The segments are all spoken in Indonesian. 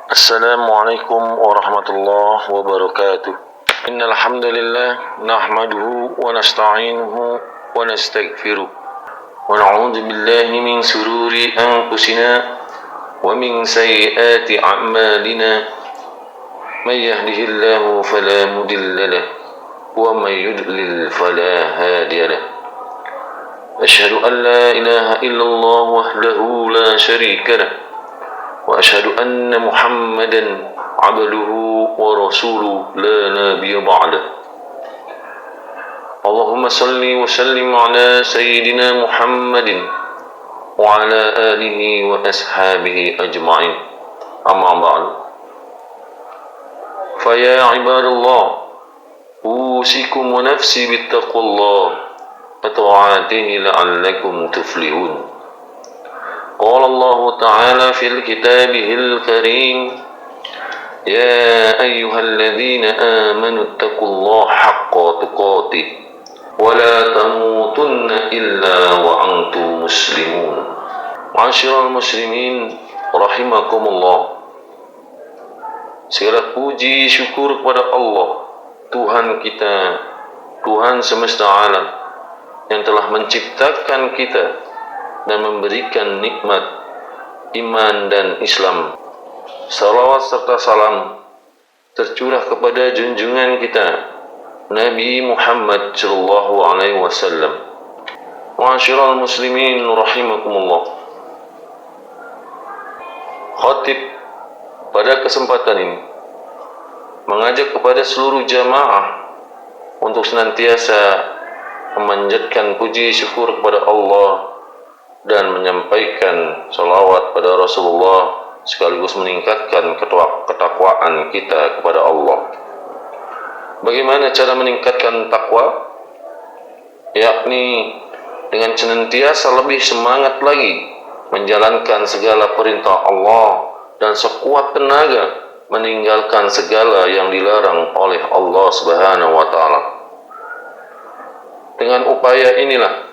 السلام عليكم ورحمة الله وبركاته. إن الحمد لله نحمده ونستعينه ونستغفره ونعوذ بالله من شرور أنفسنا ومن سيئات أعمالنا. من يهده الله فلا مضل له ومن يضلل فلا هادي له. أشهد أن لا إله إلا الله وحده لا شريك له وأشهد أن محمدا عبده ورسوله لا نبي بعده. اللهم صل وسلم على سيدنا محمد وعلى آله وأصحابه أجمعين. أما بعد، فيا عباد الله، أوصيكم ونفسي بتقوى الله وطاعته لعلكم تفلحون. قال الله تعالى في كتابه الكريم: يا أيها الذين آمنوا اتقوا الله حق تقاته ولا تموتن إلا وأنتم مسلمون. Ma'asyiral muslimin rahimakumullah. Segala puji syukur kepada Allah, Tuhan kita, Tuhan semesta alam, yang telah menciptakan kita dan memberikan nikmat iman dan Islam. Salawat serta salam tercurah kepada junjungan kita Nabi Muhammad sallallahu alaihi wasallam. Ma'asyiral muslimin rahimakumullah. Khatib pada kesempatan ini mengajak kepada seluruh jamaah untuk senantiasa memanjatkan puji syukur kepada Allah dan menyampaikan salawat pada Rasulullah, sekaligus meningkatkan ketakwaan kita kepada Allah. Bagaimana cara meningkatkan takwa? Yakni dengan senantiasa lebih semangat lagi menjalankan segala perintah Allah dan sekuat tenaga meninggalkan segala yang dilarang oleh Allah Subhanahu wa taala. Dengan upaya inilah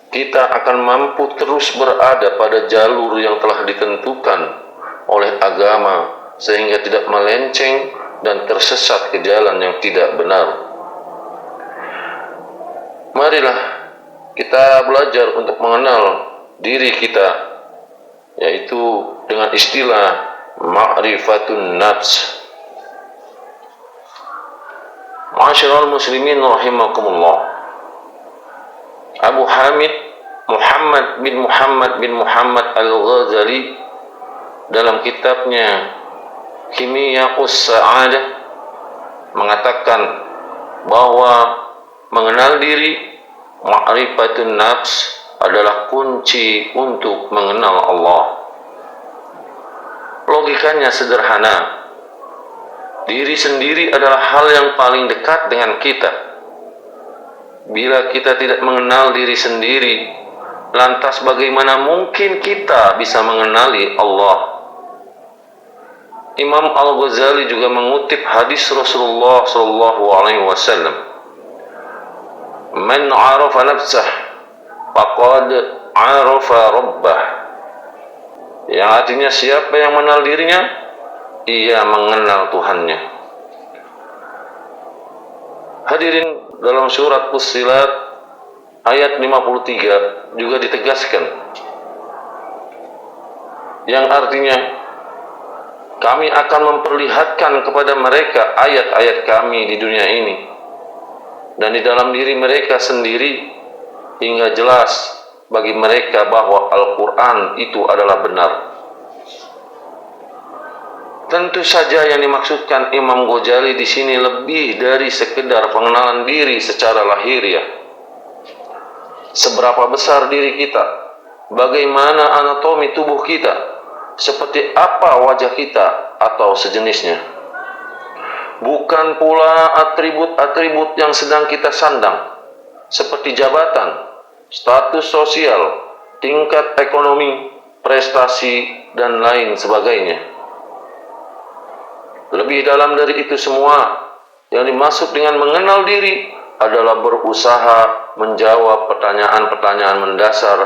kita akan mampu terus berada pada jalur yang telah ditentukan oleh agama, sehingga tidak melenceng dan tersesat ke jalan yang tidak benar. Marilah kita belajar untuk mengenal diri kita, yaitu dengan istilah ma'rifatun nafs. Ma'asyiral muslimin rahimakumullah. Abu Hamid Muhammad bin Muhammad Al-Ghazali dalam kitabnya Kimiya'us Sa'adah mengatakan bahwa mengenal diri, ma'rifatun nafs, adalah kunci untuk mengenal Allah. Logikanya sederhana. Diri sendiri adalah hal yang paling dekat dengan kita. Bila kita tidak mengenal diri sendiri, lantas bagaimana mungkin kita bisa mengenali Allah? Imam Al-Ghazali juga mengutip hadis Rasulullah sallallahu alaihi wasallam, "Man 'arafa nafsah faqad 'arafa rabbah." Yang artinya siapa yang mengenal dirinya, ia mengenal Tuhannya. Hadirin, dalam surat Fussilat ayat 53 juga ditegaskan, yang artinya kami akan memperlihatkan kepada mereka ayat-ayat kami di dunia ini dan di dalam diri mereka sendiri, hingga jelas bagi mereka bahwa Al-Quran itu adalah benar. Tentu saja yang dimaksudkan Imam Ghazali di sini lebih dari sekedar pengenalan diri secara lahiriah. Seberapa besar diri kita, bagaimana anatomi tubuh kita, seperti apa wajah kita atau sejenisnya. Bukan pula atribut-atribut yang sedang kita sandang, seperti jabatan, status sosial, tingkat ekonomi, prestasi, dan lain sebagainya. Lebih dalam dari itu semua, yang dimaksud dengan mengenal diri adalah berusaha menjawab pertanyaan-pertanyaan mendasar,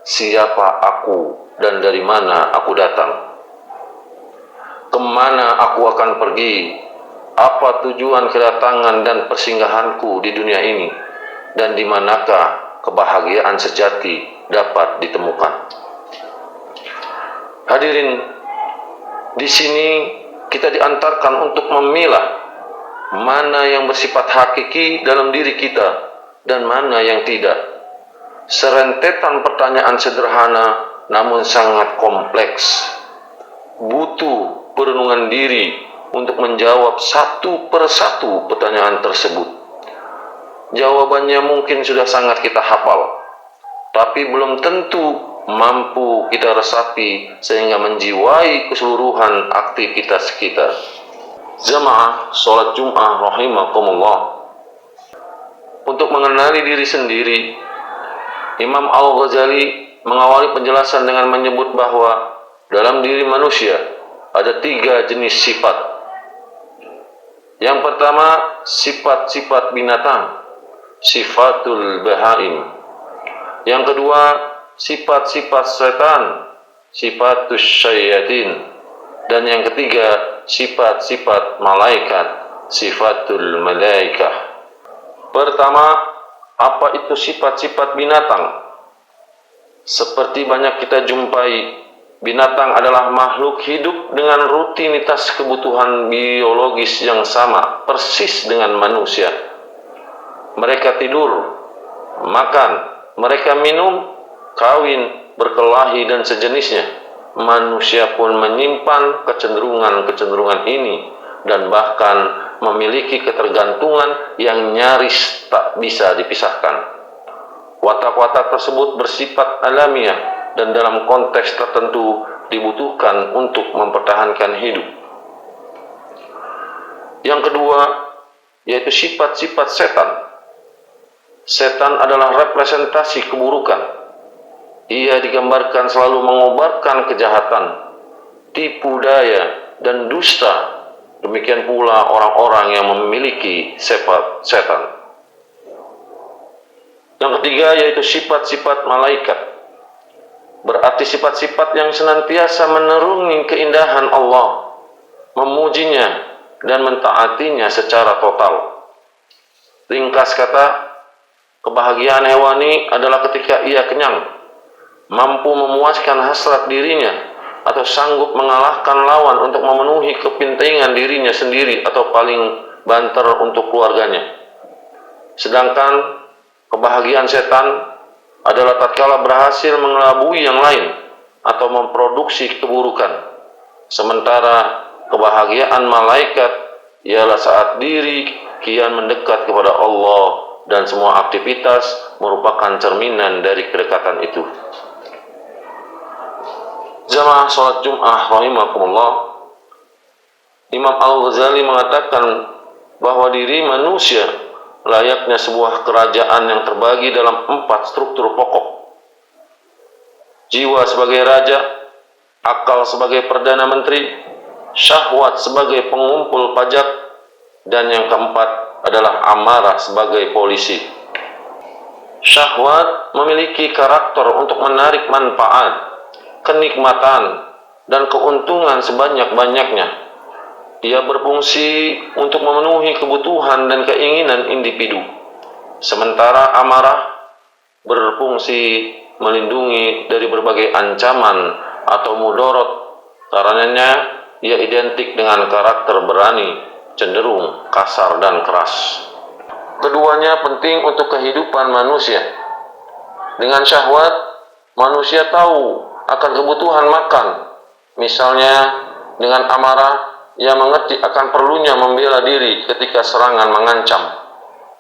siapa aku dan dari mana aku datang. kemana aku akan pergi, apa tujuan kedatangan dan persinggahanku di dunia ini, dan di manakah kebahagiaan sejati dapat ditemukan. Hadirin, di sini kita diantarkan untuk memilah mana yang bersifat hakiki dalam diri kita dan mana yang tidak. Serentetan pertanyaan sederhana namun sangat kompleks, butuh perenungan diri untuk menjawab satu persatu pertanyaan tersebut. Jawabannya mungkin sudah sangat kita hafal, tapi belum tentu mampu kita resapi sehingga menjiwai keseluruhan aktivitas kita. Jamaah sholat Jum'ah rahimakumullah. Untuk mengenali diri sendiri, Imam Al-Ghazali mengawali penjelasan dengan menyebut bahwa dalam diri manusia ada 3 jenis sifat. Yang pertama, sifat-sifat binatang, sifatul bahaim. Yang kedua, sifat-sifat setan, sifatus syayatin. Dan yang ketiga, sifat-sifat malaikat, sifatul malaikah. Pertama, apa itu sifat-sifat binatang? Seperti banyak kita jumpai, binatang adalah makhluk hidup dengan rutinitas kebutuhan biologis yang sama, persis dengan manusia. Mereka tidur, makan, mereka minum, kawin, berkelahi, dan sejenisnya. Manusia pun menyimpan kecenderungan-kecenderungan ini dan bahkan memiliki ketergantungan yang nyaris tak bisa dipisahkan. Watak-watak tersebut bersifat alamiah dan dalam konteks tertentu dibutuhkan untuk mempertahankan hidup. Yang kedua, yaitu sifat-sifat setan. Setan adalah representasi keburukan. Ia digambarkan selalu mengobarkan kejahatan, tipu daya, dan dusta. Demikian pula orang-orang yang memiliki sifat setan. Yang ketiga yaitu sifat-sifat malaikat. Berarti sifat-sifat yang senantiasa menerungi keindahan Allah, memujinya, dan mentaatinya secara total. Ringkas kata, kebahagiaan hewani adalah ketika ia kenyang, mampu memuaskan hasrat dirinya, atau sanggup mengalahkan lawan untuk memenuhi kepentingan dirinya sendiri atau paling banter untuk keluarganya. Sedangkan kebahagiaan setan adalah tatkala berhasil mengelabui yang lain atau memproduksi keburukan. Sementara kebahagiaan malaikat ialah saat diri kian mendekat kepada Allah dan semua aktivitas merupakan cerminan dari kedekatan itu. Jamaah sholat Jum'ah rahimakumullah, Imam Al-Ghazali mengatakan bahwa diri manusia layaknya sebuah kerajaan yang terbagi dalam 4 struktur pokok. Jiwa sebagai raja, akal sebagai perdana menteri, syahwat sebagai pengumpul pajak, dan yang keempat adalah amarah sebagai polisi. Syahwat memiliki karakter untuk menarik manfaat, kenikmatan, dan keuntungan sebanyak-banyaknya. Ia berfungsi untuk memenuhi kebutuhan dan keinginan individu. Sementara amarah berfungsi melindungi dari berbagai ancaman atau mudorot. Karenanya ia identik dengan karakter berani, cenderung kasar dan keras. Keduanya penting untuk kehidupan manusia. Dengan syahwat, manusia tahu akan kebutuhan makan. Misalnya, dengan amarah, ia mengerti akan perlunya membela diri ketika serangan mengancam.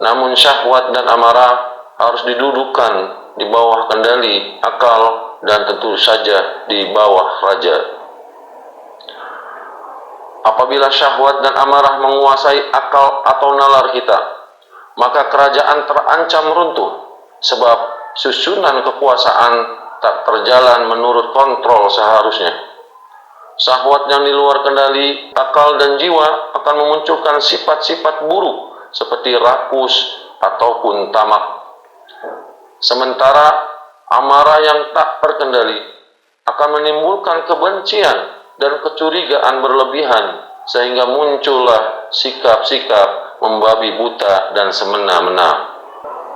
Namun syahwat dan amarah harus didudukkan di bawah kendali akal dan tentu saja di bawah raja. Apabila syahwat dan amarah menguasai akal atau nalar kita, maka kerajaan terancam runtuh, sebab susunan kekuasaan tak terjalan menurut kontrol seharusnya. Syahwat yang di luar kendali akal dan jiwa akan memunculkan sifat-sifat buruk seperti rakus ataupun tamak. Sementara amarah yang tak terkendali akan menimbulkan kebencian dan kecurigaan berlebihan, sehingga muncullah sikap-sikap membabi buta dan semena-mena.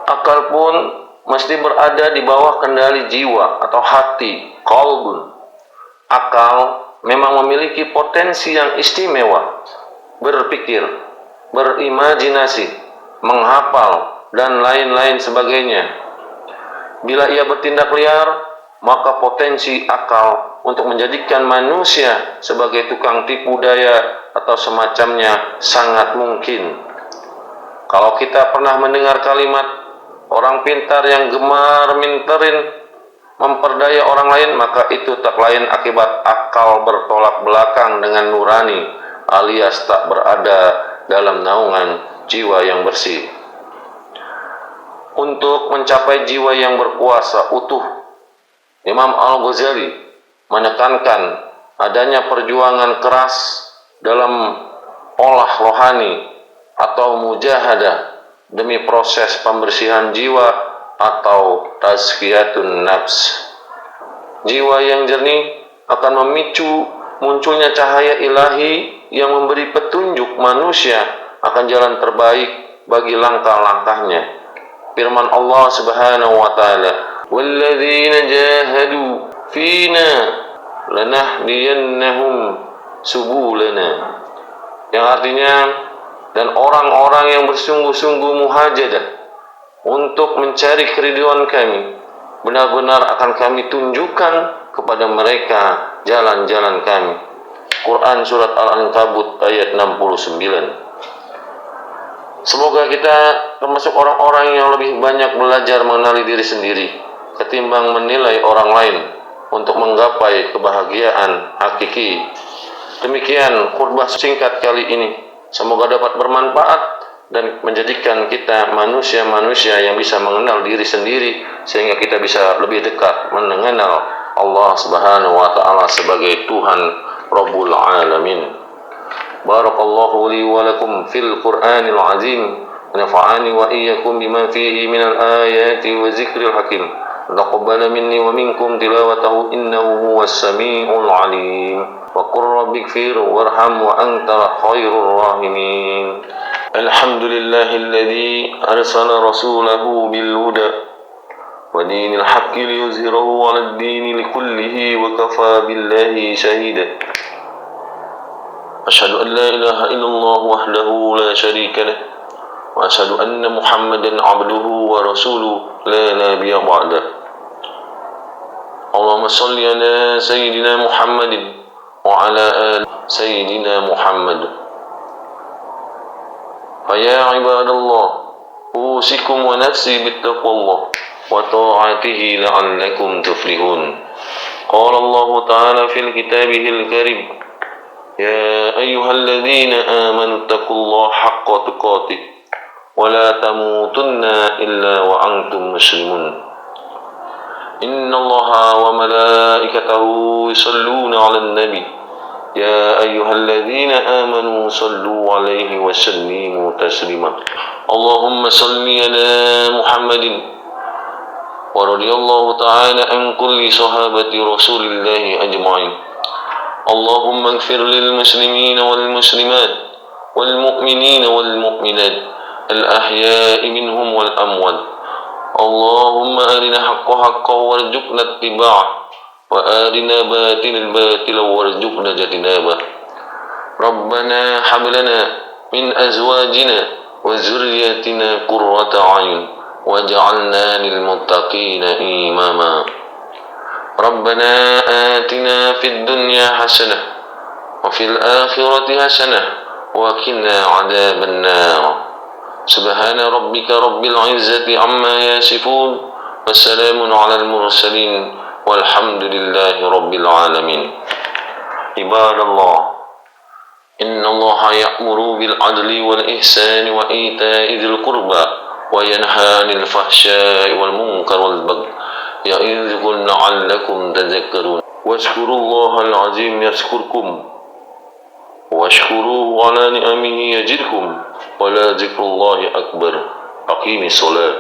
Akal pun mesti berada di bawah kendali jiwa atau hati, qalbun. Akal memang memiliki potensi yang istimewa, berpikir, berimajinasi, menghafal, dan lain-lain sebagainya. Bila ia bertindak liar, maka potensi akal untuk menjadikan manusia sebagai tukang tipu daya atau semacamnya sangat mungkin. Kalau kita pernah mendengar kalimat orang pintar yang gemar minterin memperdaya orang lain, maka itu tak lain akibat akal bertolak belakang dengan nurani, alias tak berada dalam naungan jiwa yang bersih. Untuk mencapai jiwa yang berkuasa utuh, Imam Al-Ghazali menekankan adanya perjuangan keras dalam olah rohani atau mujahadah demi proses pembersihan jiwa atau tazkiyatun nafs. Jiwa yang jernih akan memicu munculnya cahaya ilahi yang memberi petunjuk manusia akan jalan terbaik bagi langkah-langkahnya. Firman Allah Subhanahu wa taala, "Walladzina jahadu fina lanahdiyannahum subulana." Yang artinya, dan orang-orang yang bersungguh-sungguh muhajadah untuk mencari keridhaan kami, benar-benar akan kami tunjukkan kepada mereka jalan-jalan kami. Quran Surat Al-Ankabut ayat 69. Semoga kita termasuk orang-orang yang lebih banyak belajar mengenali diri sendiri ketimbang menilai orang lain untuk menggapai kebahagiaan hakiki. Demikian khutbah singkat kali ini. Semoga dapat bermanfaat dan menjadikan kita manusia-manusia yang bisa mengenal diri sendiri, sehingga kita bisa lebih dekat mengenal Allah Subhanahu wa taala sebagai Tuhan Rabbul Alamin. Barakallahu li wa lakum fil Qur'anil azim, nafa'ani wa iyyakum bima fihi minal ayati wa zikril hakim. Taqabbal minni wa minkum tilawatahu innahu huwas samiul alim. Wa qur rabbighfir warham wa anta khairur rahimin. Alhamdulillahilladzi arsala rasulahu bil huda wa dinil haqqi liyuzhirahu 'alad dini kullihi wa kafa billahi shahida. Asyhadu an la ilaha illallah wahdahu la syarika lah wa asyhadu anna Muhammadan 'abduhu wa rasuluhu la nabiyya ba'da. Allahumma shalli ala sayyidina Muhammadin wa ala ali sayyidina Muhammad. Faya ibadallah, usikum wa nafsi bittaqwallah wa ta'atihi la'allakum tuflihun. Qala Allah ta'ala fil kitabihil karim, يا أيها الذين آمنوا اتقوا الله حق تقاته ولا تموتن إلا وأنتم مسلمون. إن الله وملائكته يصلون على النبي يا أيها الذين آمنوا صلوا عليه وسلموا تسليما. اللهم صل على محمد ورضي الله تعالى عن كل صحابة رسول الله أجمعين. اللهم اغفر للمسلمين والمسلمات والمؤمنين والمؤمنات الأحياء منهم والأموات. اللهم أرنا حق حقا وارزقنا اتباعه وأرنا باطلا باطلا وارزقنا اجتنابه. ربنا هب لنا من أزواجنا وذرياتنا قرة أعين واجعلنا للمتقين إماما. ربنا آتنا في الدنيا حسنة وفي الآخرة حسنة وقنا عذاب النار. سبحان ربك رب العزة عما يصفون وسلام على المرسلين والحمد لله رب العالمين. عباد الله، إن الله يأمر بالعدل والإحسان وإيتاء ذي القربى وينهى عن الفحشاء والمنكر والبغي يعظكم لعلكم تذكرون. واذكروا الله العظيم يذكركم واشكروه على نعمه يزدكم ولذكر الله أكبر. أقيم الصلاة.